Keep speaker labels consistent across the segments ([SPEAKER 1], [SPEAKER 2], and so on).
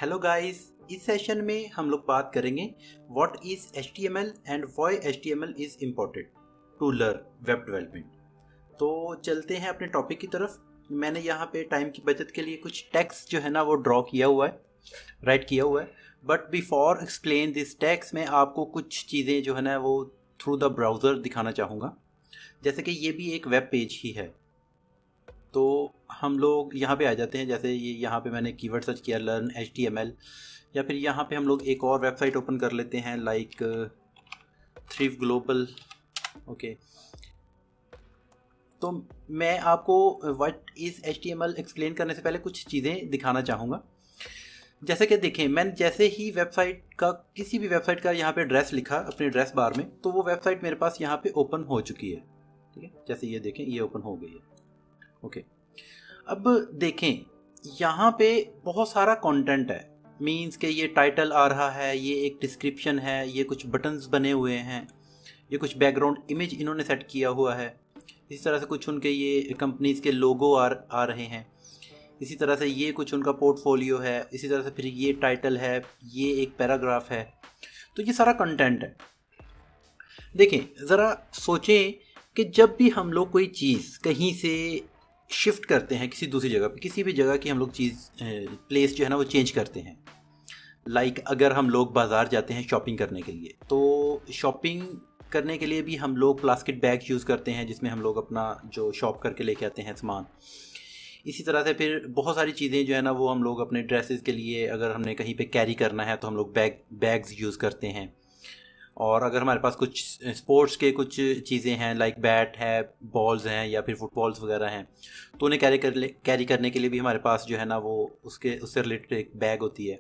[SPEAKER 1] Hello guys, इस session में हम लोग बात करेंगे what is HTML and why HTML is important to learn web development. तो चलते हैं अपने टॉपिक की तरफ। मैंने यहाँ पे टाइम की बचत के लिए कुछ टेक्स्ट जो है ना वो ड्रॉ किया हुआ है, राइट किया हुआ है। But before explain this text मैं आपको कुछ चीज़ें जो है ना वो थ्रू द ब्राउज़र दिखाना चाहूँगा। जैसे कि ये भी एक वेब पेज ही है, तो हम लोग यहाँ पे आ जाते हैं। जैसे ये यहाँ पे मैंने कीवर्ड सर्च किया लर्न HTML, या फिर यहाँ पे हम लोग एक और वेबसाइट ओपन कर लेते हैं लाइक थ्रिव ग्लोबल। ओके, तो मैं आपको व्हाट इज़ HTML एक्सप्लेन करने से पहले कुछ चीज़ें दिखाना चाहूँगा। जैसे कि देखें, मैंने जैसे ही वेबसाइट का किसी भी वेबसाइट का यहाँ पे एड्रेस लिखा अपने एड्रेस बार में, तो वो वेबसाइट मेरे पास यहाँ पे ओपन हो चुकी है। ठीक है, जैसे ये देखें ये ओपन हो गई है। ओके, अब देखें यहाँ पे बहुत सारा कंटेंट है। मींस के ये टाइटल आ रहा है, ये एक डिस्क्रिप्शन है, ये कुछ बटन्स बने हुए हैं, ये कुछ बैकग्राउंड इमेज इन्होंने सेट किया हुआ है। इस तरह से कुछ उनके ये कंपनीज के लोगो आ रहे हैं। इसी तरह से ये कुछ उनका पोर्टफोलियो है। इसी तरह से फिर ये टाइटल है, ये एक पैराग्राफ है। तो ये सारा कंटेंट है। देखें ज़रा सोचें कि जब भी हम लोग कोई चीज़ कहीं से शिफ्ट करते हैं किसी दूसरी जगह पे, किसी भी जगह की हम लोग चीज़ प्लेस जो है ना वो चेंज करते हैं। लाइक अगर हम लोग बाज़ार जाते हैं शॉपिंग करने के लिए, तो शॉपिंग करने के लिए भी हम लोग प्लास्टिक बैग यूज़ करते हैं जिसमें हम लोग अपना जो शॉप करके लेके आते हैं सामान। इसी तरह से फिर बहुत सारी चीज़ें जो है ना वो हम लोग अपने ड्रेसेस के लिए अगर हमने कहीं पे कैरी करना है तो हम लोग बैग्स यूज़ करते हैं। और अगर हमारे पास कुछ स्पोर्ट्स के कुछ चीज़ें हैं लाइक बैट है, बॉल्स हैं या फिर फुटबॉल्स वगैरह हैं, तो उन्हें कैरी करने के लिए भी हमारे पास जो है ना वो उससे रिलेटेड एक बैग होती है।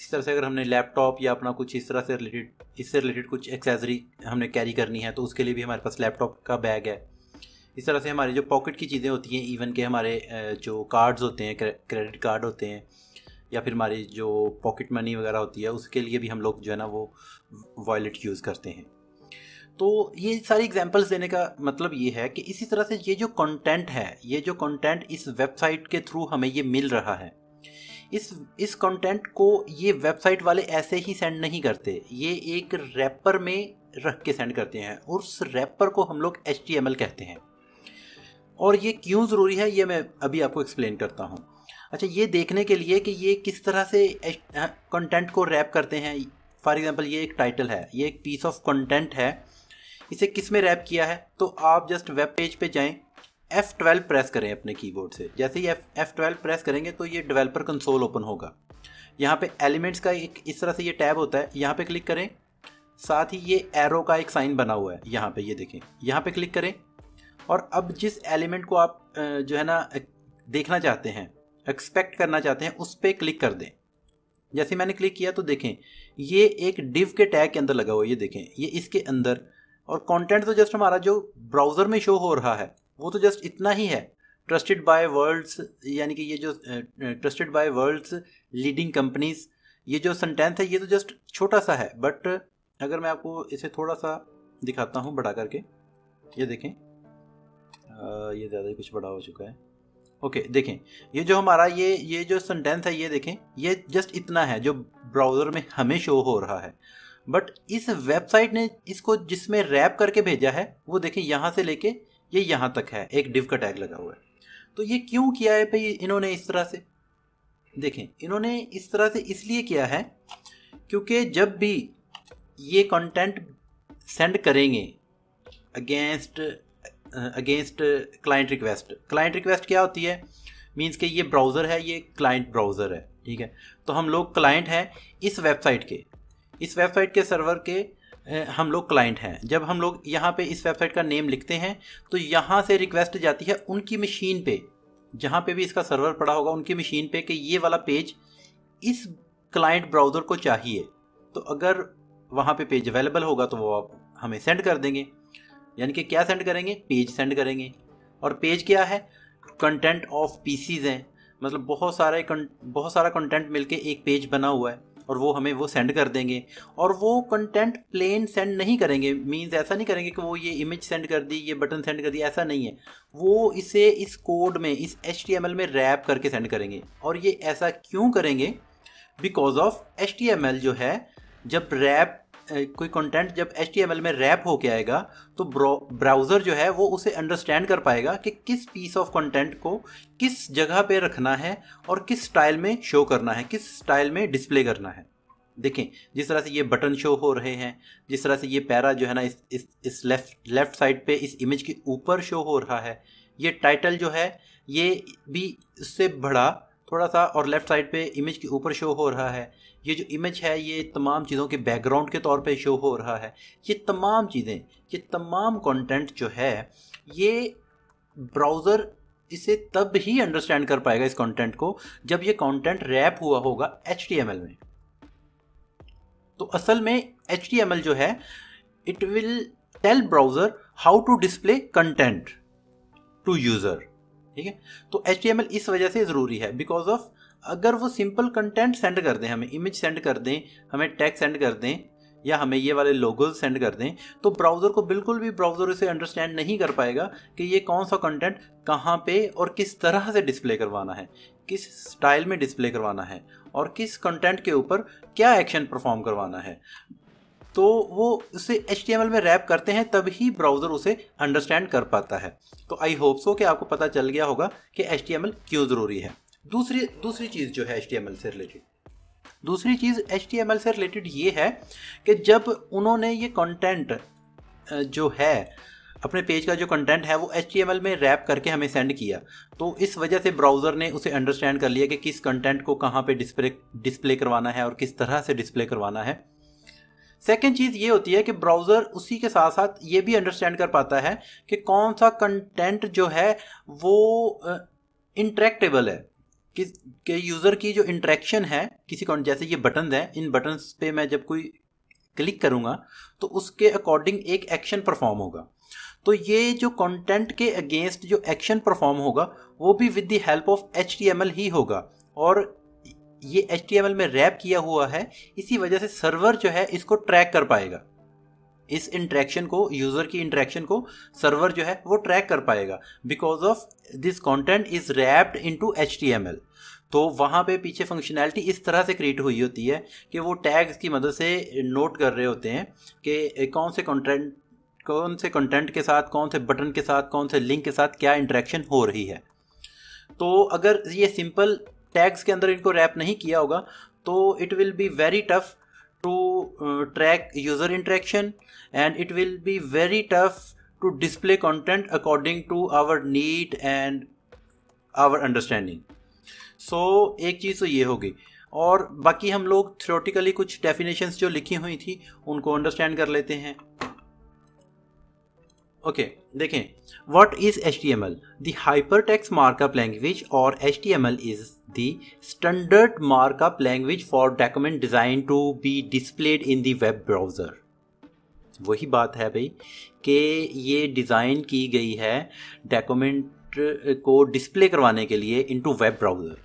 [SPEAKER 1] इस तरह से अगर हमने लैपटॉप या अपना कुछ इससे रिलेटेड कुछ एक्सेसरी हमने कैरी करनी है तो उसके लिए भी हमारे पास लैपटॉप का बैग है। इस तरह से हमारी जो पॉकेट की चीज़ें होती हैं, इवन के हमारे जो कार्ड्स होते हैं, क्रेडिट कार्ड होते हैं, या फिर हमारी जो पॉकेट मनी वगैरह होती है उसके लिए भी हम लोग जो है ना वो वॉलेट यूज़ करते हैं। तो ये सारी एग्जांपल्स देने का मतलब ये है कि इसी तरह से ये जो कंटेंट है, ये जो कंटेंट इस वेबसाइट के थ्रू हमें ये मिल रहा है, इस कंटेंट को ये वेबसाइट वाले ऐसे ही सेंड नहीं करते। ये एक रैपर में रख के सेंड करते हैं और उस रैपर को हम लोग HTML कहते हैं। और ये क्यों ज़रूरी है ये मैं अभी आपको एक्सप्लेन करता हूँ। अच्छा, ये देखने के लिए कि ये किस तरह से कंटेंट को रैप करते हैं। फॉर एग्जांपल ये एक टाइटल है, ये एक पीस ऑफ कंटेंट है, इसे किस में रैप किया है। तो आप जस्ट वेब पेज पे जाएं, F12 प्रेस करें अपने कीबोर्ड से। जैसे ही F12 प्रेस करेंगे तो ये डेवलपर कंसोल ओपन होगा। यहाँ पे एलिमेंट्स का एक इस तरह से ये टैब होता है, यहाँ पे क्लिक करें। साथ ही ये एरो का एक साइन बना हुआ है, यहाँ पे ये देखें, यहाँ पे क्लिक करें। और अब जिस एलिमेंट को आप जो है ना देखना चाहते हैं, एक्सपेक्ट करना चाहते हैं, उस पर क्लिक कर दें। जैसे मैंने क्लिक किया तो देखें ये एक डिव के टैग के अंदर लगा हुआ है, ये देखें ये इसके अंदर। और कंटेंट तो जस्ट हमारा जो ब्राउज़र में शो हो रहा है वो तो जस्ट इतना ही है, ट्रस्टेड बाय वर्ल्ड्स, यानी कि ये जो trusted by world's leading companies, ये जो सेंटेंस है ये तो जस्ट छोटा सा है। बट अगर मैं आपको इसे थोड़ा सा दिखाता हूँ बड़ा करके, ये देखें ये ज़्यादा ही कुछ बड़ा हो चुका है। ओके, देखें ये जो हमारा ये जो सेंटेंस है, ये देखें ये जस्ट इतना है जो ब्राउज़र में हमें शो हो रहा है। बट इस वेबसाइट ने इसको जिसमें रैप करके भेजा है वो देखें यहाँ से लेके ये यहाँ तक है, एक डिव का टैग लगा हुआ है। तो ये क्यों किया है भाई इन्होंने इस तरह से? देखें इन्होंने इस तरह से इसलिए किया है क्योंकि जब भी ये कंटेंट सेंड करेंगे अगेंस्ट क्लाइंट रिक्वेस्ट क्या होती है? मींस कि ये ब्राउज़र है, ये क्लाइंट ब्राउज़र है, ठीक है। तो हम लोग क्लाइंट हैं इस वेबसाइट के सर्वर के, हम लोग क्लाइंट हैं। जब हम लोग यहाँ पे इस वेबसाइट का नेम लिखते हैं तो यहाँ से रिक्वेस्ट जाती है उनकी मशीन पे, जहाँ पे भी इसका सर्वर पड़ा होगा उनकी मशीन पे, कि ये वाला पेज इस क्लाइंट ब्राउज़र को चाहिए। तो अगर वहाँ पे पेज अवेलेबल होगा तो वो आप हमें सेंड कर देंगे। यानी कि क्या सेंड करेंगे? पेज सेंड करेंगे। और पेज क्या है? कंटेंट ऑफ पीसीज हैं, मतलब बहुत सारा कंटेंट मिलके एक पेज बना हुआ है और वो हमें वो सेंड कर देंगे। और वो कंटेंट प्लेन सेंड नहीं करेंगे, मींस ऐसा नहीं करेंगे कि वो ये इमेज सेंड कर दी, ये बटन सेंड कर दी, ऐसा नहीं है। वो इसे इस कोड में, इस HTML में रैप करके सेंड करेंगे। और ये ऐसा क्यों करेंगे? बिकॉज ऑफ HTML जो है, जब रैप कोई कंटेंट जब HTML में रैप होके आएगा तो ब्राउज़र जो है वो उसे अंडरस्टैंड कर पाएगा कि किस पीस ऑफ कंटेंट को किस जगह पे रखना है और किस स्टाइल में शो करना है, किस स्टाइल में डिस्प्ले करना है। देखें, जिस तरह से ये बटन शो हो रहे हैं, जिस तरह से ये पैरा जो है ना इस लेफ्ट साइड पे इस इमेज के ऊपर शो हो रहा है, ये टाइटल जो है ये भी इससे बड़ा थोड़ा सा और लेफ्ट साइड पे इमेज के ऊपर शो हो रहा है। ये जो इमेज है ये तमाम चीज़ों के बैकग्राउंड के तौर पे शो हो रहा है। ये तमाम चीज़ें, ये तमाम कंटेंट जो है ये ब्राउज़र इसे तब ही अंडरस्टैंड कर पाएगा इस कंटेंट को जब ये कंटेंट रैप हुआ होगा HTML में। तो असल में HTML जो है it will tell browser how to display content to user. ठीक है, तो HTML इस वजह से ज़रूरी है बिकॉज ऑफ अगर वो सिंपल कंटेंट सेंड कर दें, हमें इमेज सेंड कर दें, हमें टैग सेंड कर दें या हमें ये वाले लोगोज सेंड कर दें, तो ब्राउज़र को बिल्कुल भी ब्राउज़र इसे अंडरस्टैंड नहीं कर पाएगा कि ये कौन सा कंटेंट कहाँ पे और किस तरह से डिस्प्ले करवाना है, किस स्टाइल में डिस्प्ले करवाना है और किस कंटेंट के ऊपर क्या एक्शन परफॉर्म करवाना है। तो वो उसे HTML में रैप करते हैं तब ही ब्राउज़र उसे अंडरस्टैंड कर पाता है। तो आई होप सो कि आपको पता चल गया होगा कि HTML क्यों ज़रूरी है। दूसरी चीज़ जो है HTML से रिलेटेड, दूसरी चीज़ HTML से रिलेटेड ये है कि जब उन्होंने ये कंटेंट जो है अपने पेज का जो कंटेंट है वो HTML में रैप करके हमें सेंड किया, तो इस वजह से ब्राउज़र ने उसे अंडरस्टैंड कर लिया कि किस कंटेंट को कहाँ पे डिस्प्ले करवाना है और किस तरह से डिस्प्ले करवाना है। सेकेंड चीज़ ये होती है कि ब्राउज़र उसी के साथ साथ ये भी अंडरस्टैंड कर पाता है कि कौन सा कंटेंट जो है वो इंटरेक्टेबल है, कि यूज़र की जो इंटरेक्शन है किसी कौन, जैसे ये बटन है, इन बटन्स पे मैं जब कोई क्लिक करूँगा तो उसके अकॉर्डिंग एक एक्शन परफॉर्म होगा। तो ये जो कंटेंट के अगेंस्ट जो एक्शन परफॉर्म होगा वो भी with the help of HTML ही होगा और ये HTML में रैप किया हुआ है। इसी वजह से सर्वर जो है इसको ट्रैक कर पाएगा, इस इंटरेक्शन को, यूज़र की इंटरेक्शन को सर्वर जो है वो ट्रैक कर पाएगा because of this content is wrapped into HTML। तो वहाँ पे पीछे फंक्शनैलिटी इस तरह से क्रिएट हुई होती है कि वो टैग्स की मदद से नोट कर रहे होते हैं कि कौन से कंटेंट के साथ, कौन से बटन के साथ, कौन से लिंक के साथ क्या इंटरेक्शन हो रही है। तो अगर ये सिंपल टैग्स के अंदर इनको रैप नहीं किया होगा तो it will be very tough to track user interaction and it will be very tough to display content according to our need and our understanding. So एक चीज़ तो ये होगी और बाकी हम लोग थ्योरेटिकली कुछ डेफिनेशंस जो लिखी हुई थी उनको अंडरस्टैंड कर लेते हैं। ओके, देखें, what is HTML? The hypertext markup language or HTML is the standard markup language for document designed to be displayed in the web browser. वही बात है भाई कि ये डिज़ाइन की गई है डॉक्यूमेंट को डिस्प्ले करवाने के लिए इनटू वेब ब्राउज़र।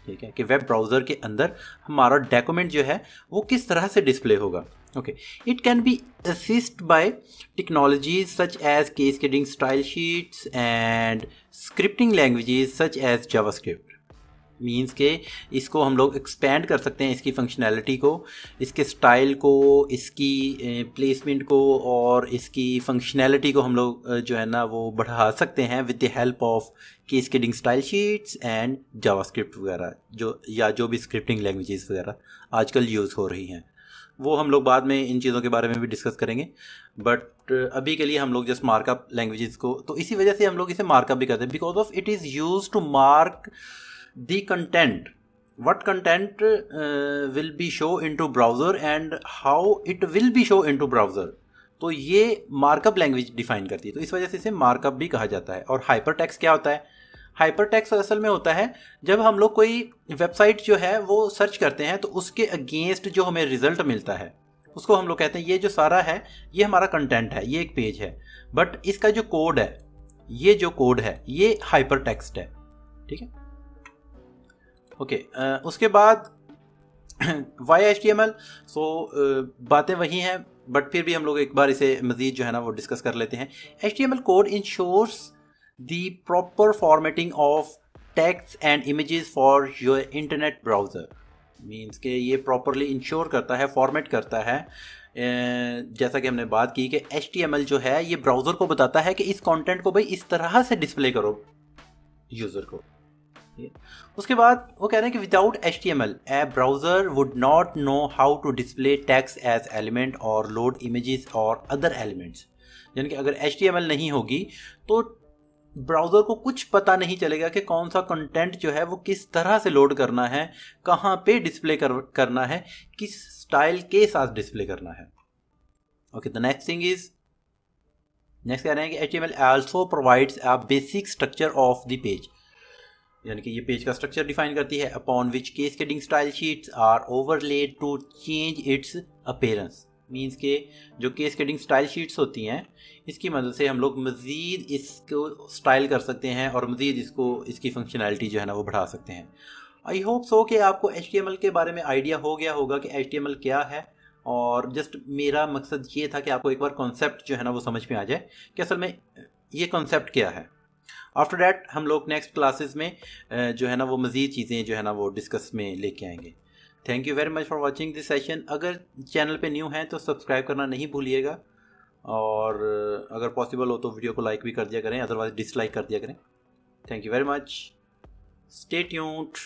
[SPEAKER 1] ठीक है, कि वेब ब्राउज़र के अंदर हमारा डॉक्यूमेंट जो है वो किस तरह से डिस्प्ले होगा। Okay, it can be assist by technologies such as cascading style sheets and scripting languages such as JavaScript. Means के इसको हम लोग एक्सपेंड कर सकते हैं, इसकी फंक्शनैलिटी को, इसके स्टाइल को, इसकी प्लेसमेंट को और इसकी फंक्शनैलिटी को हम लोग जो है ना वो बढ़ा सकते हैं with the help of cascading style sheets and JavaScript वगैरह, जो भी स्क्रिप्टिंग लैंग्वेजेस वगैरह आजकल यूज़ हो रही हैं। वो हम लोग बाद में इन चीज़ों के बारे में भी डिस्कस करेंगे, बट अभी के लिए हम लोग जस्ट मार्कअप लैंग्वेजेस को, तो इसी वजह से हम लोग इसे मार्कअप भी करते हैं because of it is use to mark the content, what content will be show into browser and how it will be show into browser। तो ये मार्कअप लैंग्वेज डिफाइन करती है, तो इस वजह से इसे मार्कअप भी कहा जाता है। और हाइपर टेक्स्ट क्या होता है? हाइपर टेक्स्ट असल में होता है जब हम लोग कोई वेबसाइट जो है वो सर्च करते हैं तो उसके अगेंस्ट जो हमें रिजल्ट मिलता है उसको हम लोग कहते हैं ये जो सारा है ये हमारा कंटेंट है, ये एक पेज है, बट इसका जो कोड है, ये जो कोड है ये हाइपर टेक्स्ट है। ठीक है, ओके, उसके बाद वाई HTML। सो बातें वही हैं बट फिर भी हम लोग एक बार इसे मज़ीद जो है ना वो डिस्कस कर लेते हैं। HTML code ensures the proper formatting of text and images for your internet browser. Means के ये प्रॉपरली इंश्योर करता है, फॉर्मेट करता है, जैसा कि हमने बात की कि HTML जो है ये ब्राउज़र को बताता है कि इस कंटेंट को भाई इस तरह से डिस्प्ले करो यूज़र को। उसके बाद वो कह रहे हैं कि without HTML a browser would not know how to display text as element और लोड इमेजेस और अदर एलिमेंट्स। यानी कि अगर HTML नहीं होगी तो ब्राउज़र को कुछ पता नहीं चलेगा कि कौन सा कंटेंट जो है वो किस तरह से लोड करना है, कहाँ पे डिस्प्ले करना है, किस स्टाइल के साथ डिस्प्ले करना है। Okay, the next thing is, next कह रहे हैं कि HTML also provides a basic structure of the page. यानी कि ये पेज का स्ट्रक्चर डिफाइन करती है, upon which cascading style sheets are overlaid to change its appearance. Means के जो कैस्केडिंग स्टाइल शीट्स होती हैं इसकी मदद से हम लोग मज़ीद इसको स्टाइल कर सकते हैं और मज़ीद इसकी फंक्शनैलिटी जो है ना वो बढ़ा सकते हैं। आई होप सो कि आपको HTML के बारे में आइडिया हो गया होगा कि HTML क्या है, और जस्ट मेरा मकसद ये था कि आपको एक बार कॉन्सेप्ट जो है ना वो समझ में आ जाए कि असल में ये कॉन्सेप्ट क्या है। आफ्टर दैट हम लोग नेक्स्ट क्लासेस में जो है ना वो मज़ीद चीज़ें जो है ना वो डिस्कस में लेके आएंगे। Thank you very much for watching this session. अगर चैनल पे न्यू हैं तो सब्सक्राइब करना नहीं भूलिएगा, और अगर पॉसिबल हो तो वीडियो को लाइक भी कर दिया करें, अदरवाइज डिसलाइक कर दिया करें। Thank you very much, stay tuned.